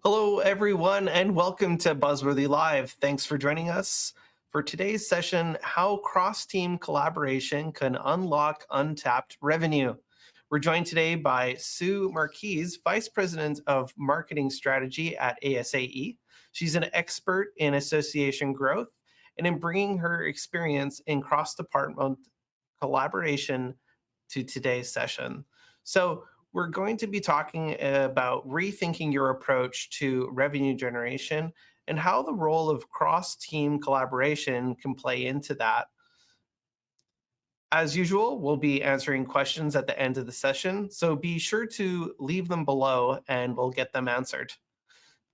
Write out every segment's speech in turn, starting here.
Hello, everyone, and welcome to Buzzworthy Live. Thanks for joining us for today's session, How Cross-Team Collaboration Can Unlock Untapped Revenue. We're joined today by Sue Marchese, Vice President of Marketing Strategy at ASAE. She's an expert in association growth and in bringing her experience in cross-department collaboration to today's session. So we're going to be talking about rethinking your approach to revenue generation and how the role of cross-team collaboration can play into that. As usual, we'll be answering questions at the end of the session, so be sure to leave them below and we'll get them answered.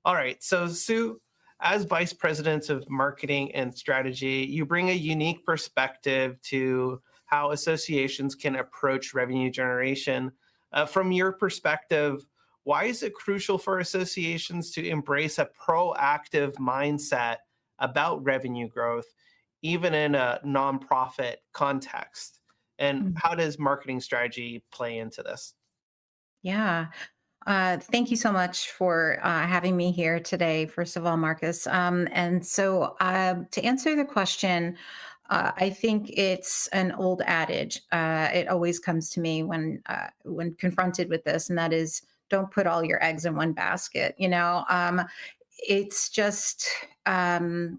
All right, so Sue, as Vice President of Marketing and Strategy, you bring a unique perspective to how associations can approach revenue generation. From your perspective, why is it crucial for associations to embrace a proactive mindset about revenue growth, even in a nonprofit context? And Mm. how does marketing strategy play into this? Yeah. Thank you so much for having me here today, first of all, Marcus. To answer the question, I think it's an old adage. It always comes to me when confronted with this, and that is, don't put all your eggs in one basket. It's just the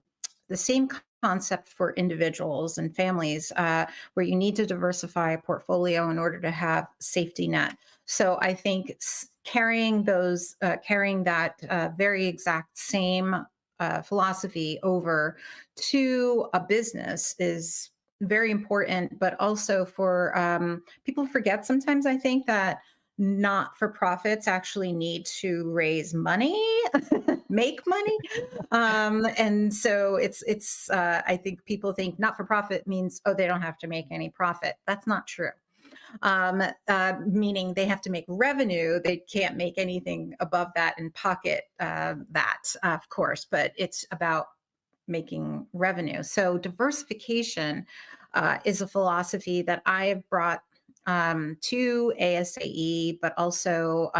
same concept for individuals and families, where you need to diversify a portfolio in order to have safety net. So I think carrying that very exact same philosophy over to a business is very important, but also for people forget sometimes, I think, that not for profits actually need to raise money, make money. And so I think people think not for profit means, oh, they don't have to make any profit. That's not true. Meaning they have to make revenue. They can't make anything above that and pocket that, of course, but it's about making revenue. So diversification is a philosophy that I have brought to ASAE, but also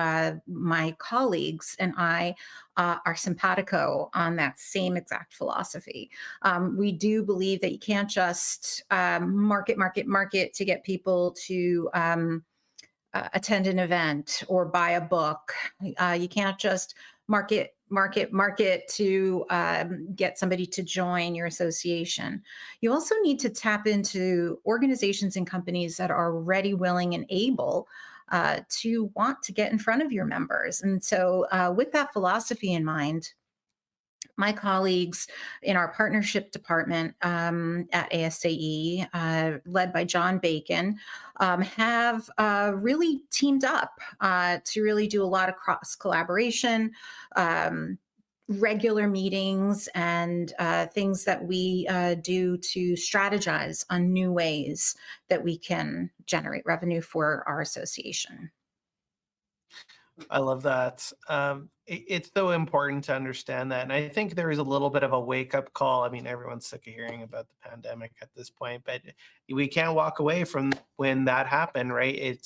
my colleagues and I are simpatico on that same exact philosophy. We do believe that you can't just market to get people to attend an event or buy a book. You can't just market to get somebody to join your association. You also need to tap into organizations and companies that are ready, willing, and able to want to get in front of your members. And so, with that philosophy in mind, my colleagues in our partnership department at ASAE, led by John Bacon, have really teamed up to really do a lot of cross collaboration, regular meetings, and things that we do to strategize on new ways that we can generate revenue for our association. I love that. It's so important to understand that. And I think there is a little bit of a wake up call. I mean, everyone's sick of hearing about the pandemic at this point, but we can't walk away from when that happened, right?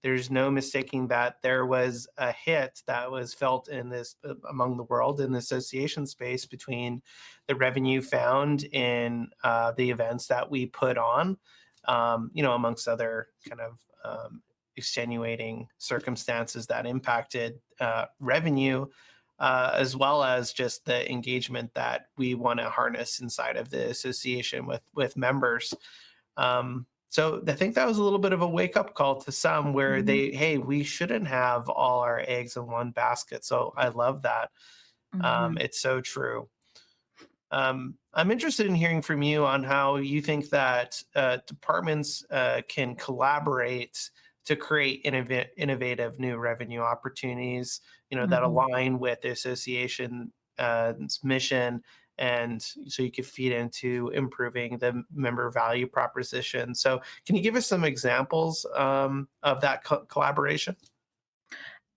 There's no mistaking that there was a hit that was felt in this among the world in the association space between the revenue found in the events that we put on, amongst other kind of extenuating circumstances that impacted revenue, as well as just the engagement that we want to harness inside of the association with members. So I think that was a little bit of a wake up call to some where Mhm. hey, we shouldn't have all our eggs in one basket. So I love that. Mhm. It's so true. I'm interested in hearing from you on how you think that departments can collaborate to create innovative new revenue opportunities, that Mhm. align with the association's mission, and so you could feed into improving the member value proposition. So, can you give us some examples of that collaboration?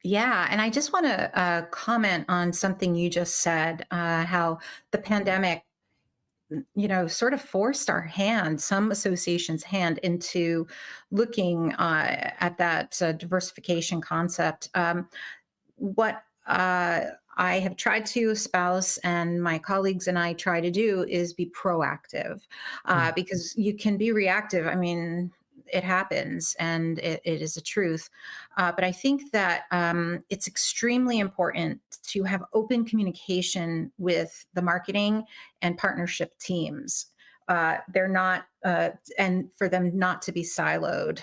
Yeah, and I just want to comment on something you just said, how the pandemic, sort of forced some associations' hand into looking at that diversification concept. What I have tried to espouse, and my colleagues and I try to do, is be proactive, Mm. because you can be reactive. I mean, it happens, and it is a truth. But I think that it's extremely important to have open communication with the marketing and partnership teams. They're not, and for them not to be siloed.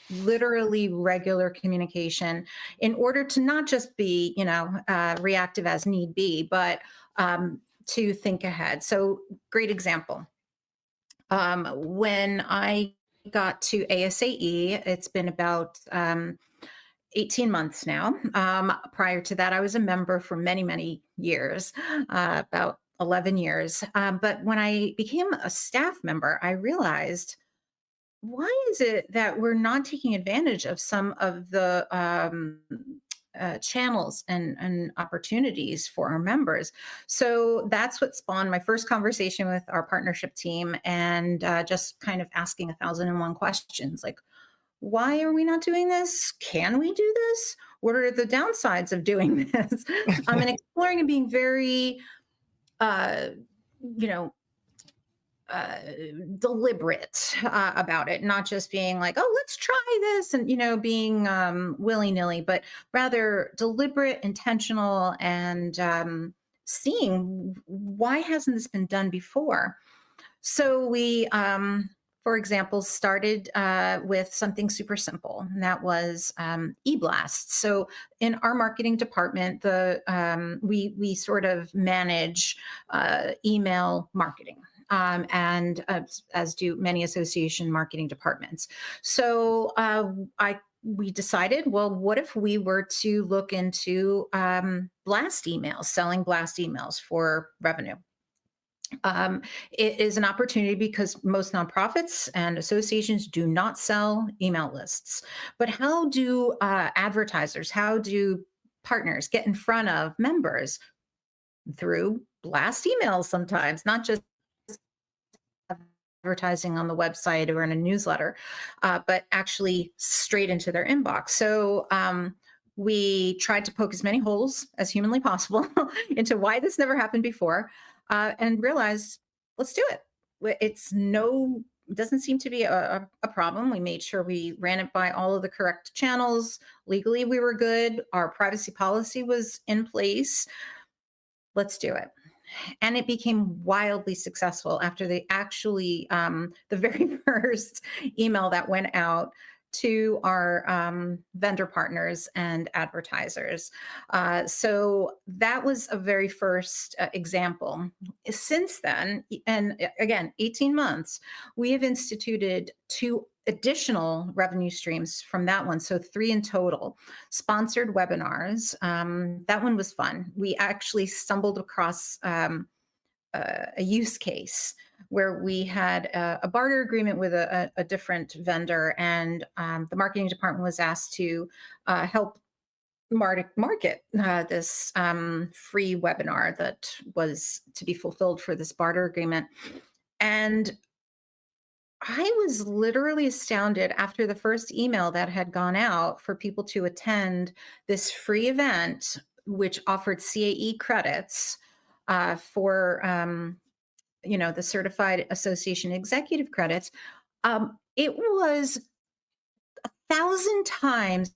Literally regular communication in order to not just be, reactive as need be, but to think ahead. So, great example. When I got to ASAE, it's been about 18 months now. Prior to that, I was a member for many, many years, about 11 years. But when I became a staff member, I realized, why is it that we're not taking advantage of some of the channels and opportunities for our members? So that's what spawned my first conversation with our partnership team, and just kind of asking 1,001 questions, like, why are we not doing this? Can we do this? What are the downsides of doing this? And exploring and being very, uh, you know, uh, deliberate about it, not just being like, oh, let's try this, and being willy nilly, but rather deliberate, intentional, and seeing, why hasn't this been done before? So we, for example, started with something super simple, and that was e-blasts. So in our marketing department, we sort of manage email marketing. And as do many association marketing departments. So we decided, well, what if we were to look into blast emails, selling blast emails for revenue? It is an opportunity because most nonprofits and associations do not sell email lists. But how do advertisers, how do partners get in front of members? Through blast emails sometimes, not just advertising on the website or in a newsletter, but actually straight into their inbox. So we tried to poke as many holes as humanly possible into why this never happened before, and realized, let's do it. It doesn't seem to be a problem. We made sure we ran it by all of the correct channels. Legally, we were good. Our privacy policy was in place. Let's do it. And it became wildly successful after the very first email that went out to our vendor partners and advertisers. So that was a very first example. Since then, and again, 18 months, we have instituted 2 additional revenue streams from that one. So 3 in total. Sponsored webinars. That one was fun. We actually stumbled across a use case where we had a barter agreement with a different vendor, and the marketing department was asked to help market this free webinar that was to be fulfilled for this barter agreement. And I was literally astounded after the first email that had gone out for people to attend this free event, which offered CAE credits for the Certified Association Executive credits. It was 1,000 times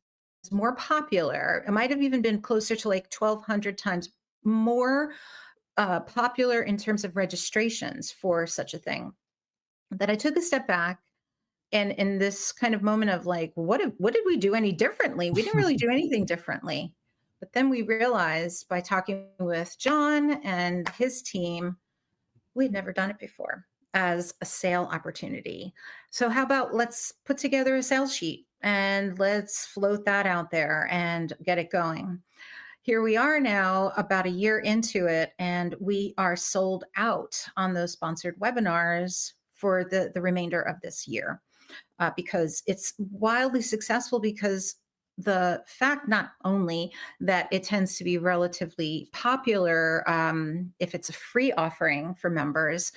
more popular. It might have even been closer to like 1,200 times more popular in terms of registrations for such a thing. That I took a step back, and in this kind of moment of like, what did we do any differently? We didn't really do anything differently. But then we realized, by talking with John and his team, we'd never done it before as a sale opportunity. So how about, let's put together a sales sheet and let's float that out there and get it going. Here we are now, about a year into it, and we are sold out on those sponsored webinars for the remainder of this year, because it's wildly successful, because the fact not only that it tends to be relatively popular if it's a free offering for members,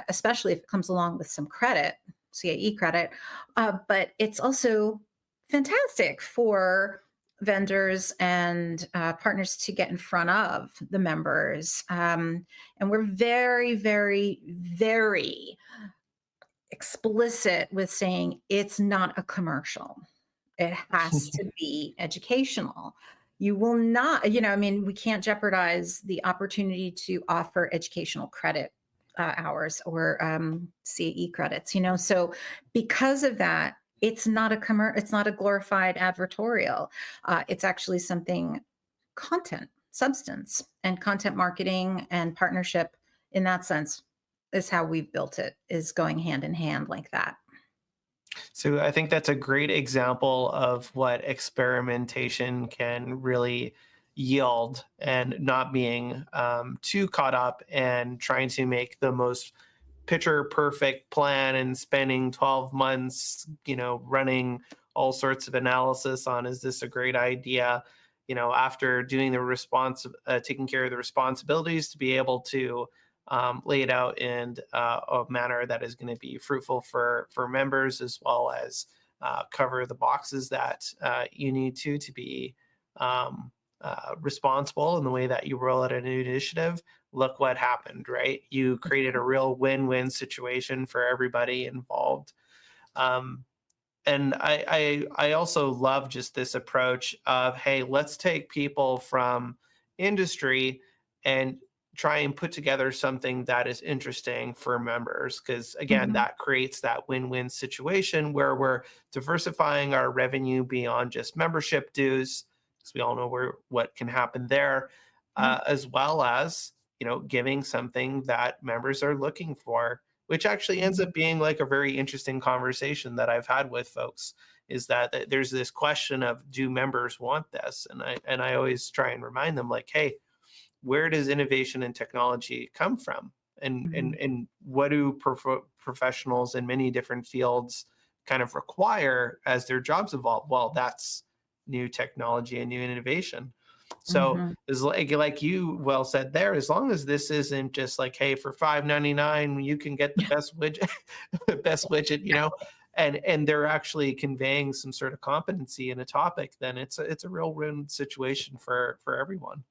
especially if it comes along with some credit, CAE credit, but it's also fantastic for vendors and partners to get in front of the members. And we're very, very, very explicit with saying it's not a commercial. It has to be educational. You will not, I mean, we can't jeopardize the opportunity to offer educational credit hours or CAE credits, So because of that, it's not it's not a glorified advertorial. It's actually something content, substance, and content marketing and partnership in that sense is how we've built it, is going hand in hand like that. So I think that's a great example of what experimentation can really yield, and not being too caught up and trying to make the most picture perfect plan and spending 12 months, running all sorts of analysis on, is this a great idea? After doing the taking care of the responsibilities, to be able to lay it out in a manner that is going to be fruitful for members, as well as cover the boxes that you need to be responsible in the way that you roll out a new initiative. Look what happened, right? You created a real win-win situation for everybody involved. And I also love just this approach of, hey, let's take people from industry and try and put together something that is interesting for members. Because again, Mhm. that creates that win-win situation where we're diversifying our revenue beyond just membership dues, because we all know what can happen there, Yeah. as well as giving something that members are looking for, which actually ends Mhm. up being like a very interesting conversation that I've had with folks, is that there's this question of, do members want this? And I always try and remind them, like, hey, where does innovation and technology come from? And and Mhm. and what do professionals in many different fields kind of require as their jobs evolve? Well, that's new technology and new innovation. So Mhm. is like you well said there, as long as this isn't just like, hey, for $5.99 you can get the best widget, the best widget, and they're actually conveying some sort of competency in a topic, then it's a real win situation for everyone.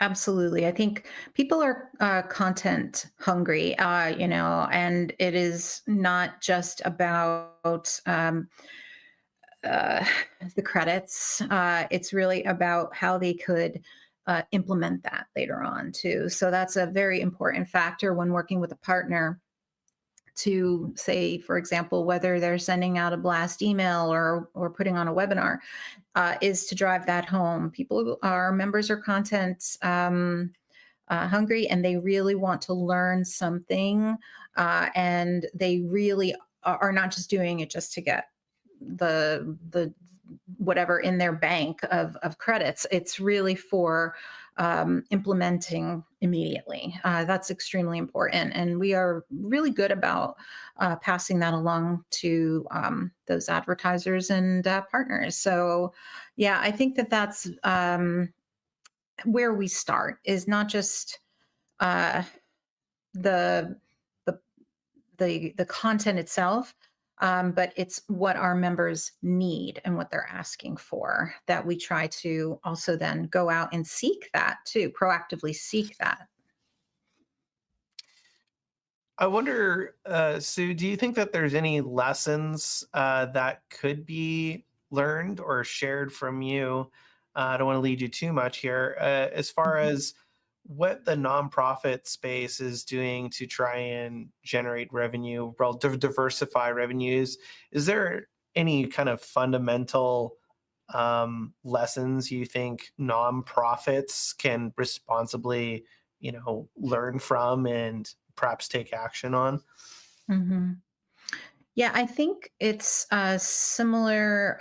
Absolutely. I think people are content hungry, and it is not just about uh, the credits. It's really about how they could implement that later on, too. So that's a very important factor when working with a partner to say, for example, whether they're sending out a blast email or putting on a webinar, is to drive that home. Our members are content hungry, and they really want to learn something, and they really are not just doing it just to get the whatever in their bank of credits. It's really for implementing immediately. That's extremely important, and we are really good about passing that along to those advertisers and partners. So, yeah, I think that that's where we start, is not just uh, the the the content itself, but it's what our members need and what they're asking for, that we try to also then go out and seek that too, proactively seek that. I wonder, Sue, do you think that there's any lessons that could be learned or shared from you? I don't want to lead you too much here. As far Mhm. as what the nonprofit space is doing to try and generate revenue, diversify revenues, is there any kind of fundamental lessons you think nonprofits can responsibly, learn from and perhaps take action on? Mhm. Yeah, I think it's similar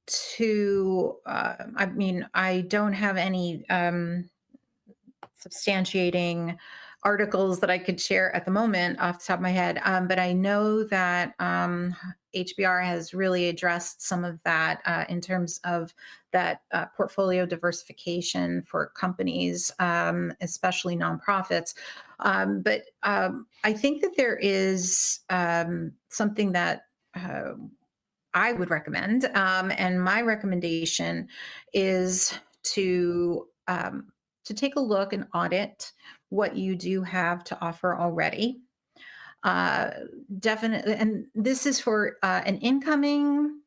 to, I mean, I don't have any substantiating articles that I could share at the moment off the top of my head. But I know that HBR has really addressed some of that in terms of that portfolio diversification for companies, especially nonprofits. But I think that there is something that I would recommend, and my recommendation is to take a look and audit what you do have to offer already. Uh, Definitely, and this is for an incoming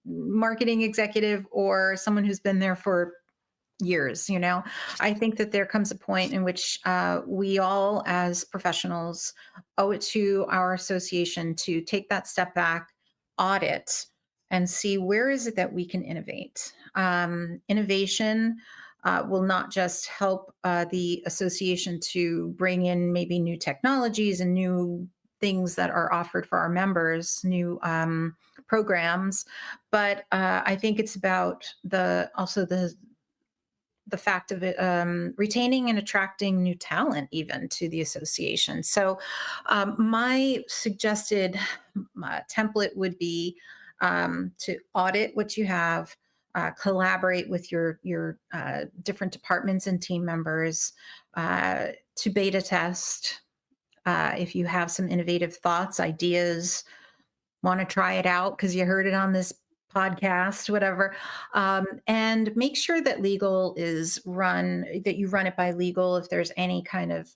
marketing executive or someone who's been there for years. I think that there comes a point in which we all as professionals owe it to our association to take that step back, audit, and see where is it that we can innovate. Innovation will not just help the association to bring in maybe new technologies and new things that are offered for our members, new programs, but I think it's about the fact of it, retaining and attracting new talent even to the association. So my suggested template would be to audit what you have, collaborate with your different departments and team members, to beta test. If you have some innovative thoughts, ideas, want to try it out because you heard it on this podcast, whatever. And make sure that that you run it by legal. If there's any kind of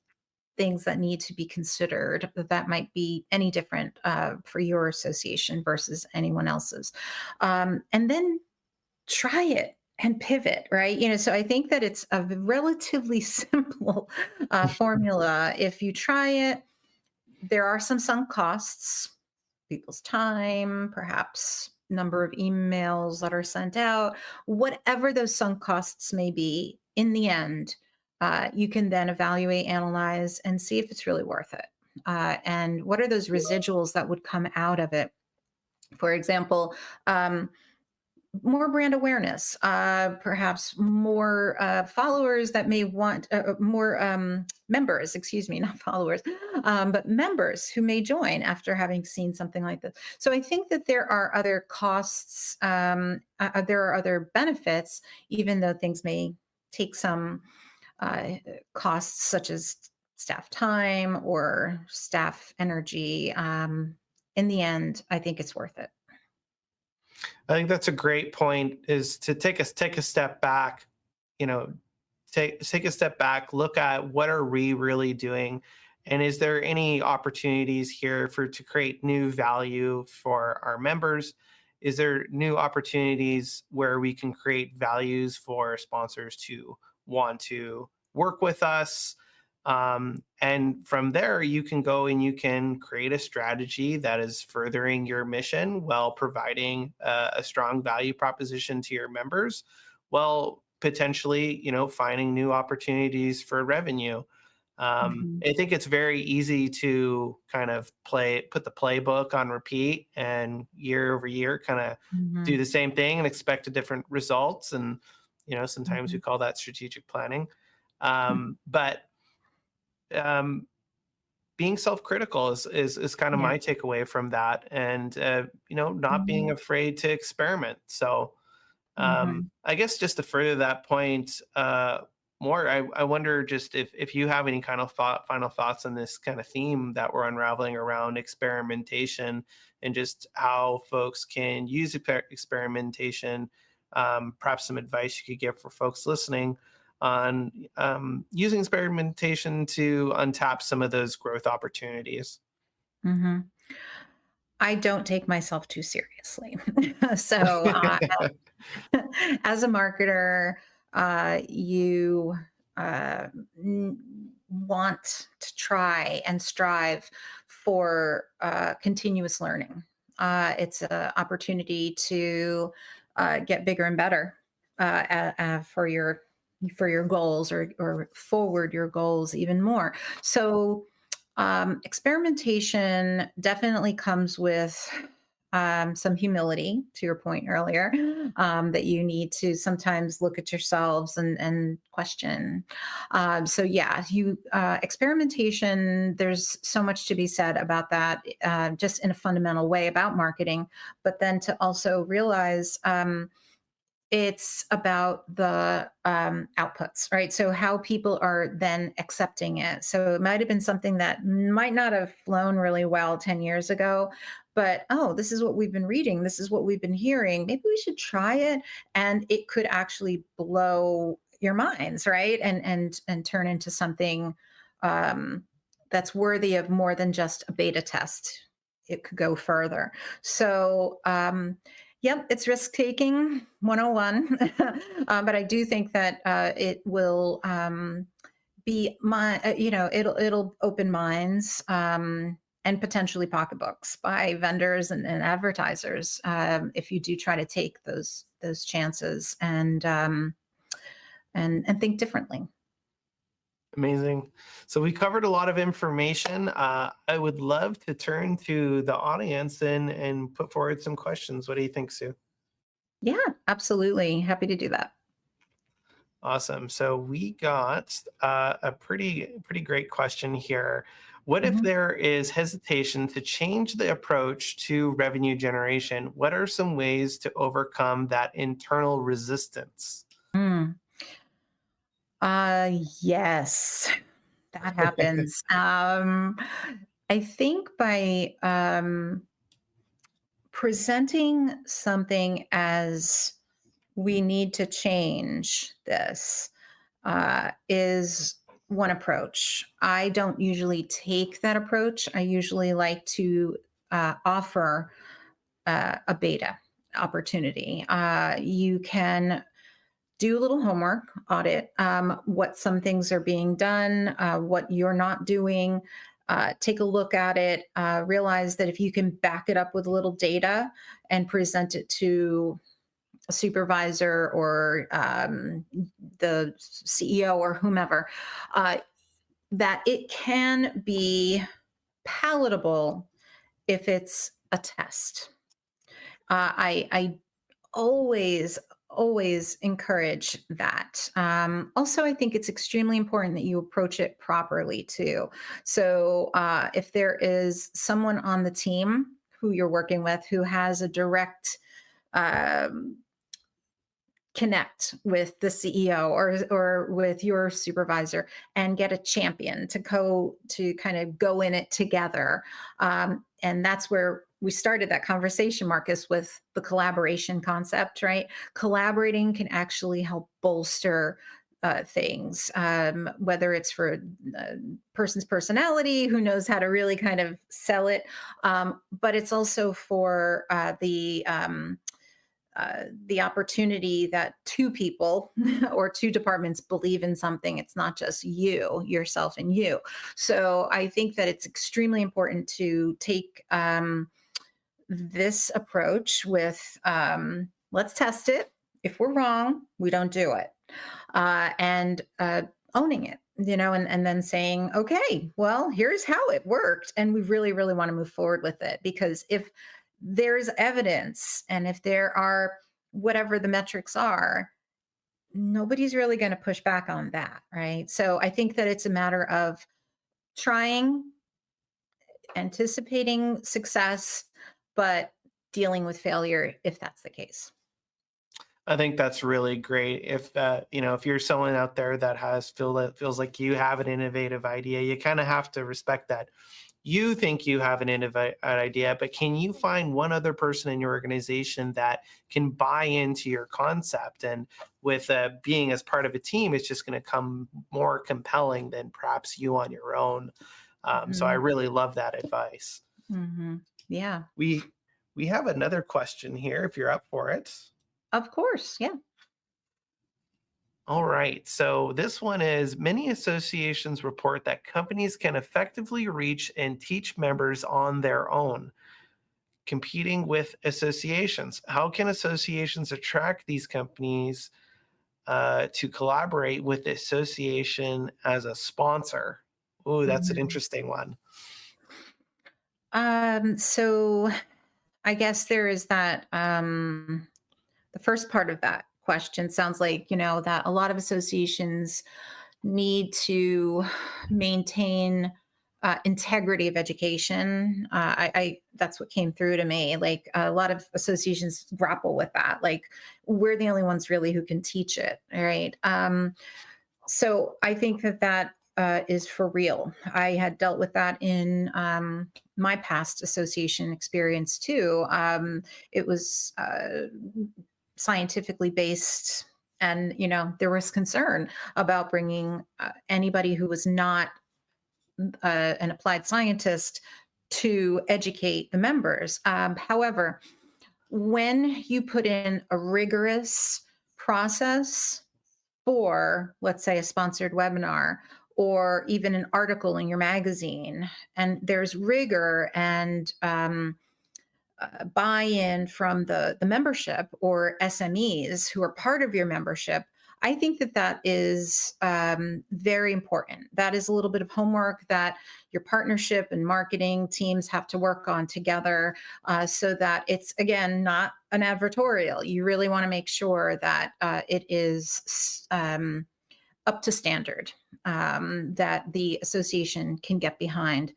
things that need to be considered, that might be any different for your association versus anyone else's. And then try it and pivot, right? So I think that it's a relatively simple formula. If you try it, there are some sunk costs, people's time, perhaps number of emails that are sent out, whatever those sunk costs may be. In the end, you can then evaluate, analyze, and see if it's really worth it. And what are those residuals that would come out of it? For example, more brand awareness, perhaps more followers that may want more members, excuse me, not followers, but members who may join after having seen something like this. So I think that there are other costs, there are other benefits, even though things may take some costs, such as staff time or staff energy. In the end, I think it's worth it. I think that's a great point, is to take a step back, you know, take a step back, look at what are we really doing, and is there any opportunities here to create new value for our members? Is there new opportunities where we can create values for sponsors to want to work with us? And from there, you can go and you can create a strategy that is furthering your mission while providing a strong value proposition to your members, while potentially, finding new opportunities for revenue. Mhm. I think it's very easy to kind of put the playbook on repeat and year over year kind of do Mhm. the same thing and expect a different results. And, sometimes we Mhm. call that strategic planning. But um, being self-critical is kind of Yeah. my takeaway from that, and not being Mhm. afraid to experiment. So Mhm. I guess just to further that point more, I wonder just if you have any kind of final thoughts on this kind of theme that we're unraveling around experimentation, and just how folks can use experimentation. Perhaps some advice you could give for folks listening on using experimentation to untap some of those growth opportunities. Mhm. I don't take myself too seriously. So, as a marketer, you want to try and strive for continuous learning. It's an opportunity to get bigger and better for your goals, or forward your goals even more. So experimentation definitely comes with some humility, to your point earlier, that you need to sometimes look at yourselves and question. So yeah, experimentation. There's so much to be said about that, just in a fundamental way about marketing. But then to also realize it's about the outputs, right? So how people are then accepting it. So it might have been something that might not have flown really well 10 years ago, but oh, this is what we've been reading. This is what we've been hearing. Maybe we should try it. And it could actually blow your minds, right? And turn into something um, that's worthy of more than just a beta test. It could go further. So yep, it's risk taking 101. But I do think that it will be it'll open minds and potentially pocketbooks by vendors and advertisers if you do try to take those chances and think differently. Amazing. So we covered a lot of information. I would love to turn to the audience and put forward some questions. What do you think, Sue? Yeah, absolutely. Happy to do that. Awesome. So we got a pretty great question here. What if Mhm. there is hesitation to change the approach to revenue generation? What are some ways to overcome that internal resistance? Mm. Yes, that happens. I think by presenting something as we need to change this is one approach. I don't usually take that approach. I usually like to offer a beta opportunity. You can do a little homework, audit what some things are being done, what you're not doing. Take a look at it, realize that if you can back it up with a little data and present it to a supervisor or the CEO or whomever, uh, that it can be palatable if it's a test. I always always encourage that. Also, I think it's extremely important that you approach it properly too. So if there is someone on the team who you're working with who has a direct um, connect with the CEO or with your supervisor and get a champion to kind of go in it together. And that's where we started that conversation, Marcus, with the collaboration concept, right? Collaborating can actually help bolster things, whether it's for a person's personality, who knows how to really kind of sell it, but it's also for the opportunity that two people or two departments believe in something. It's not just you, yourself, and you. So I think that it's extremely important to take this approach with let's test it. If we're wrong, we don't do it. And owning it, and then saying, okay, well, here's how it worked. And we really, really want to move forward with it because if there's evidence and if there are whatever the metrics are, nobody's really going to push back on that. Right. So I think that it's a matter of trying, anticipating success, but dealing with failure if that's the case. I think that's really great. If if you're someone out there that feels like you have an innovative idea, you kind of have to respect that. You think you have an innovative idea, but can you find one other person in your organization that can buy into your concept? And with being as part of a team, it's just going to come more compelling than perhaps you on your own. So I Mhm. really love that advice. Mhm. Yeah, We we have another question here if you're up for it. of course. Yeah. All right. So this one is many associations report that companies can effectively reach and teach members on their own, competing with associations. How can associations attract these companies to collaborate with the association as a sponsor? Oh, that's an Mhm. interesting one. So I guess there is that the first part of that question sounds like, that a lot of associations need to maintain integrity of education. That's what came through to me. Like a lot of associations grapple with that. Like we're the only ones really who can teach it, right? So I think that is for real. I had dealt with that in my past association experience too. It was scientifically based, and there was concern about bringing anybody who was not an applied scientist to educate the members. However, when you put in a rigorous process for, let's say, a sponsored webinar or even an article in your magazine, and there's rigor and buy-in from the membership or SMEs who are part of your membership, I think that is very important. That is a little bit of homework that your partnership and marketing teams have to work on together, so that it's, again, not an advertorial. You really want to make sure that it is up to standard, that the association can get behind.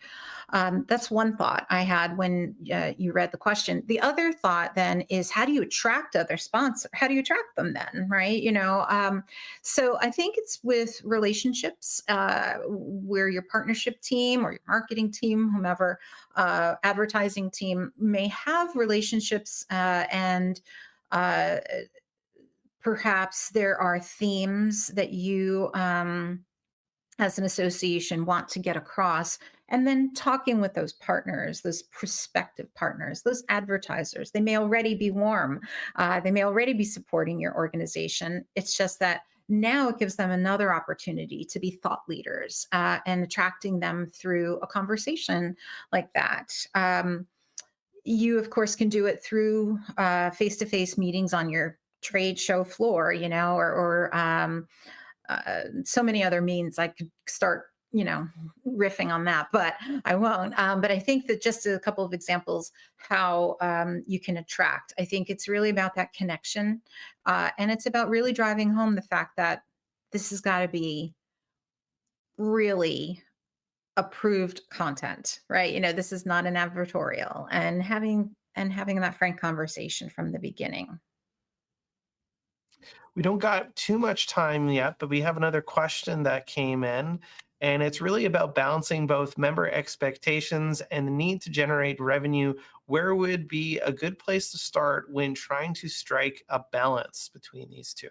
That's one thought I had when you read the question. The other thought then is, how do you attract other sponsors? How do you attract them then, right? So I think it's with relationships, where your partnership team or your marketing team, whomever, advertising team may have relationships, and perhaps there are themes that you, as an association, want to get across, and then talking with those partners, those prospective partners, those advertisers. They may already be warm, they may already be supporting your organization. It's just that now it gives them another opportunity to be thought leaders, and attracting them through a conversation like that. You, of course, can do it through face-to-face meetings on your trade show floor, or so many other means. I could start, riffing on that, but I won't. But I think that just a couple of examples how you can attract. I think it's really about that connection, and it's about really driving home the fact that this has got to be really approved content, right? This is not an advertorial, and having that frank conversation from the beginning. We don't got too much time yet, but we have another question that came in, and it's really about balancing both member expectations and the need to generate revenue. Where would be a good place to start when trying to strike a balance between these two?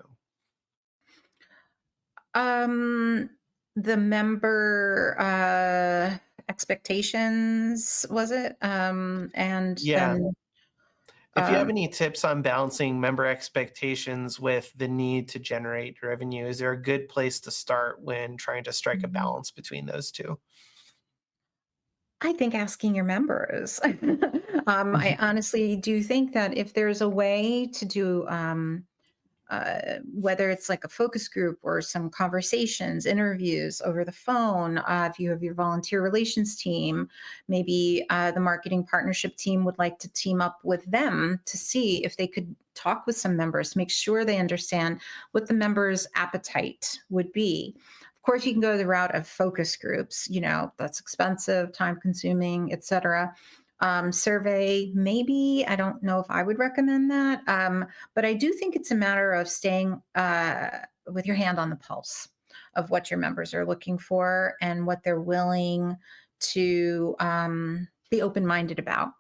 The member expectations, was it? And Yeah. then If you have um, any tips on balancing member expectations with the need to generate revenue, is there a good place to start when trying to strike a balance between those two? I think asking your members. I honestly do think that if there's a way to do, whether it's like a focus group or some conversations, interviews over the phone, if you have your volunteer relations team, maybe the marketing partnership team would like to team up with them to see if they could talk with some members, make sure they understand what the members' appetite would be. Of course, you can go the route of focus groups. That's expensive, time consuming, etc. Survey, maybe. I don't know if I would recommend that. But I do think it's a matter of staying with your hand on the pulse of what your members are looking for and what they're willing to be open-minded about.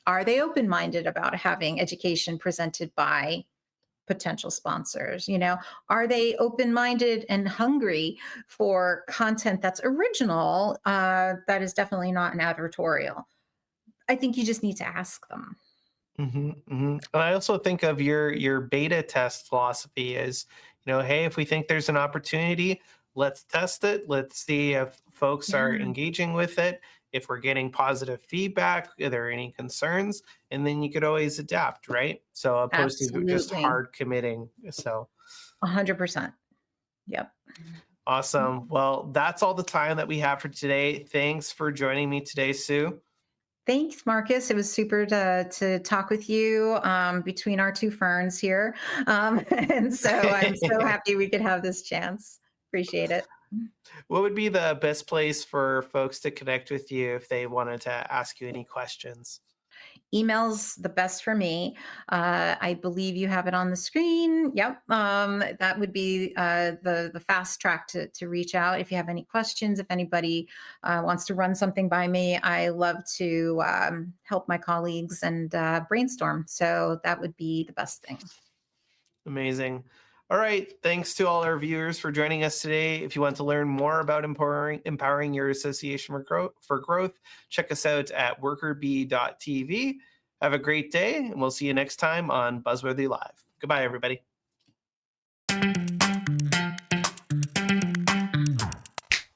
Are they open-minded about having education presented by potential sponsors? Are they open-minded and hungry for content that's original, that is definitely not an advertorial? I think you just need to ask them. And I also think of your beta test philosophy as, hey, if we think there's an opportunity, let's test it. Let's see if folks are Yeah, engaging with it. If we're getting positive feedback, are there any concerns? And then you could always adapt, right? So opposed to just absolutely. hard committing. So 100%. Yep. awesome. Well, that's all the time that we have for today. Thanks for joining me today, Sue. Thanks, Marcus. It was super to talk with you, between our two ferns here. And so I'm so happy we could have this chance. Appreciate it. What would be the best place for folks to connect with you if they wanted to ask you any questions? Email's the best for me. I believe you have it on the screen. Yep. That would be the fast track to reach out if you have any questions. If anybody wants to run something by me, I love to help my colleagues and brainstorm. So that would be the best thing. Amazing. All right. Thanks to all our viewers for joining us today. If you want to learn more about empowering your association for growth, check us out at workerbee.tv. Have a great day, and we'll see you next time on Buzzworthy Live. Goodbye, everybody.